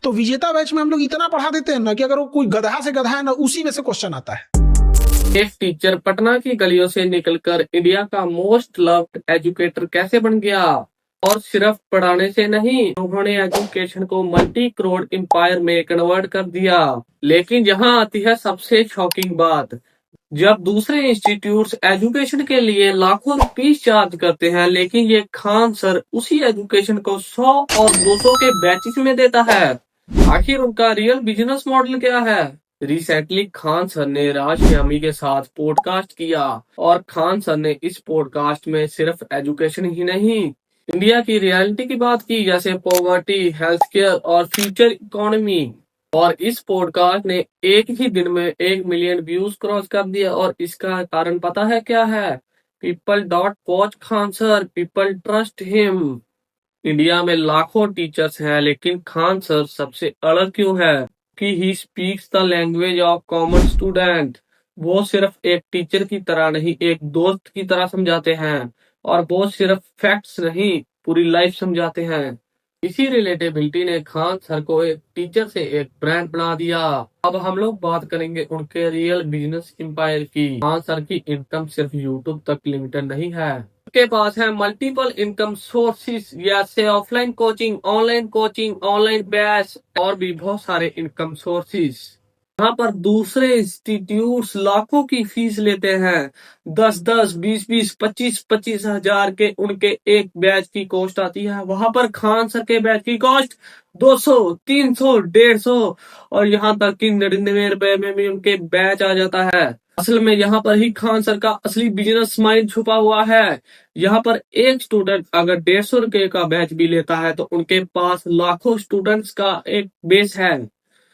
तो विजेता बैच में हम लोग इतना पढ़ा देते हैं ना कि अगर वो कोई गधा से गधा है ना, उसी में से क्वेश्चन आता है। एक टीचर पटना की गलियों से निकलकर इंडिया का मोस्ट लव्ड एजुकेटर कैसे बन गया? और सिर्फ पढ़ाने से नहीं, उन्होंने एजुकेशन को मल्टी करोड़ एम्पायर में कन्वर्ट कर दिया। लेकिन यहाँ आती है सबसे शॉकिंग बात। जब दूसरे इंस्टीट्यूट्स एजुकेशन के लिए लाखों रुपीस चार्ज करते हैं, लेकिन ये खान सर उसी एजुकेशन को 100 और 200 के बैचेस में देता है। आखिर उनका रियल बिजनेस मॉडल क्या है? रिसेंटली खान सर ने राज श्यामी के साथ पॉडकास्ट किया, और खान सर ने इस पॉडकास्ट में सिर्फ एजुकेशन ही नहीं, इंडिया की रियलिटी की बात की, जैसे पॉवर्टी, हेल्थ केयर और फ्यूचर इकोनॉमी। और इस पॉडकास्ट ने एक ही दिन में 1 मिलियन व्यूज क्रॉस कर दिया। और इसका कारण पता है क्या है? People dot watch Khan sir, people trust him. India में लाखों टीचर्स हैं, लेकिन खान सर सबसे अलग क्यों है? कि he speaks the language of common student. वो सिर्फ एक टीचर की तरह नहीं, एक दोस्त की तरह समझाते हैं। और वो सिर्फ फैक्ट्स नहीं, पूरी लाइफ समझाते हैं। इसी रिलेटेबिलिटी ने खान सर को एक टीचर से एक ब्रांड बना दिया। अब हम लोग बात करेंगे उनके रियल बिजनेस एम्पायर की। खान सर की इनकम सिर्फ यूट्यूब तक लिमिटेड नहीं है। उनके पास है मल्टीपल इनकम सोर्सेस, जैसे ऑफलाइन कोचिंग, ऑनलाइन बैच और भी बहुत सारे इनकम सोर्सेस। यहाँ पर दूसरे इंस्टीट्यूट्स लाखों की फीस लेते हैं। 10-10, 20-20, 25-25 हजार के उनके एक बैच की कॉस्ट आती है। वहां पर खान सर के बैच की कॉस्ट 200, 300, 150 और यहाँ तक कि 99 रुपए में भी उनके बैच आ जाता है। असल में यहाँ पर ही खान सर का असली बिजनेस माइंड छुपा हुआ है। यहाँ पर एक स्टूडेंट अगर 150 रुपए का बैच भी लेता है, तो उनके पास लाखों स्टूडेंट्स का एक बेस है।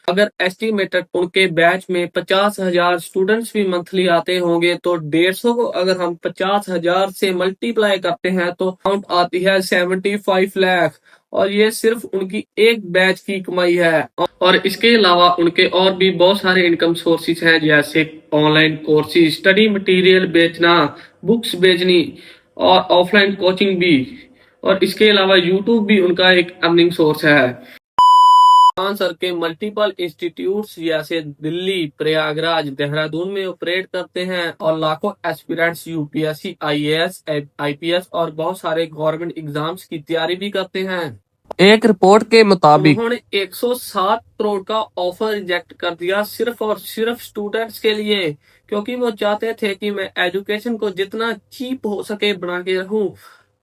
अगर एस्टिमेटेड उनके बैच में 50,000 स्टूडेंट्स भी मंथली आते होंगे, तो 150 को अगर हम 50,000 से मल्टीप्लाई करते हैं, तो काउंट आती है 75 लाख। और ये सिर्फ उनकी एक बैच की कमाई है। और इसके अलावा उनके और भी बहुत सारे इनकम सोर्सेज हैं, जैसे ऑनलाइन कोर्सेज, स्टडी मटेरियल बेचना, बुक्स बेचनी और ऑफलाइन कोचिंग भी। और इसके अलावा यूट्यूब भी उनका एक अर्निंग सोर्स है। खान सर के मल्टीपल इंस्टीट्यूट्स जैसे दिल्ली, प्रयागराज, देहरादून में ऑपरेट करते हैं, और लाखों एस्पिरेंट्स यूपीएससी, आईएएस, आईपीएस और बहुत सारे गवर्नमेंट एग्जाम्स की तैयारी भी करते हैं। एक रिपोर्ट के मुताबिक उन्होंने 107 करोड़ का ऑफर रिजेक्ट कर दिया, सिर्फ और सिर्फ स्टूडेंट्स के लिए, क्योंकि वो चाहते थे कि मैं एजुकेशन को जितना चीप हो सके बना के रखूं,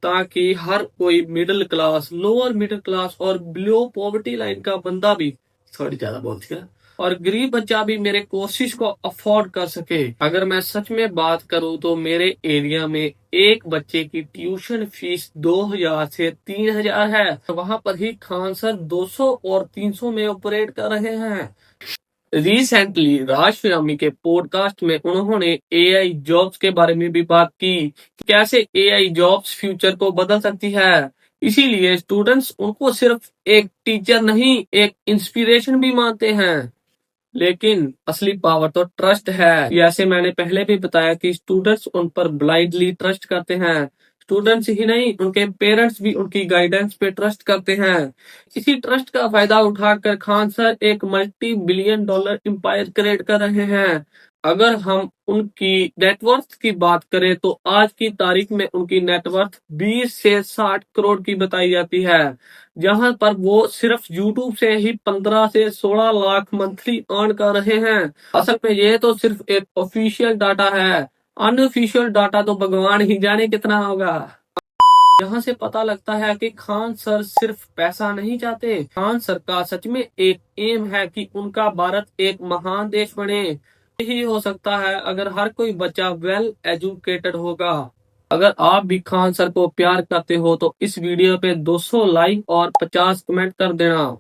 ताकि हर कोई middle class, lower middle class और बिलो पॉवर्टी लाइन का बंदा भी, थोड़ी ज्यादा बोल दिया, और गरीब बच्चा भी मेरे कोर्सेज को अफोर्ड कर सके। अगर मैं सच में बात करूं, तो मेरे एरिया में एक बच्चे की ट्यूशन फीस 2,000 से 3,000 है। वहां पर ही खान सर 200 और 300 में ऑपरेट कर रहे हैं। रिसेंटली राज श्यामी के पॉडकास्ट में उन्होंने एआई जॉब्स के बारे में भी बात की, कैसे एआई जॉब्स फ्यूचर को बदल सकती है। इसीलिए स्टूडेंट्स उनको सिर्फ एक टीचर नहीं, एक इंस्पिरेशन भी मानते हैं। लेकिन असली पावर तो ट्रस्ट है। जैसे मैंने पहले भी बताया कि स्टूडेंट्स उन पर ब्लाइंडली ट्रस्ट करते हैं। स्टूडेंट्स ही नहीं, उनके पेरेंट्स भी उनकी गाइडेंस पे ट्रस्ट करते हैं। इसी ट्रस्ट का फायदा उठाकर खान सर एक multi billion dollar empire create कर रहे हैं। अगर हम उनकी नेटवर्थ की बात करें, तो आज की तारीख में उनकी नेटवर्थ 20 से 60 करोड़ की बताई जाती है, जहां पर वो सिर्फ यूट्यूब से ही 15 से 16 लाख मंथली अर्न कर रहे हैं। असल में ये तो सिर्फ एक ऑफिशियल डाटा है, अनऑफिशियल डाटा तो भगवान ही जाने कितना होगा। यहाँ से पता लगता है कि खान सर सिर्फ पैसा नहीं चाहते। खान सर का सच में एक एम है कि उनका भारत एक महान देश बने। यही हो सकता है अगर हर कोई बच्चा वेल एजुकेटेड होगा। अगर आप भी खान सर को प्यार करते हो, तो इस वीडियो पे 200 लाइक और 50 कमेंट कर देना।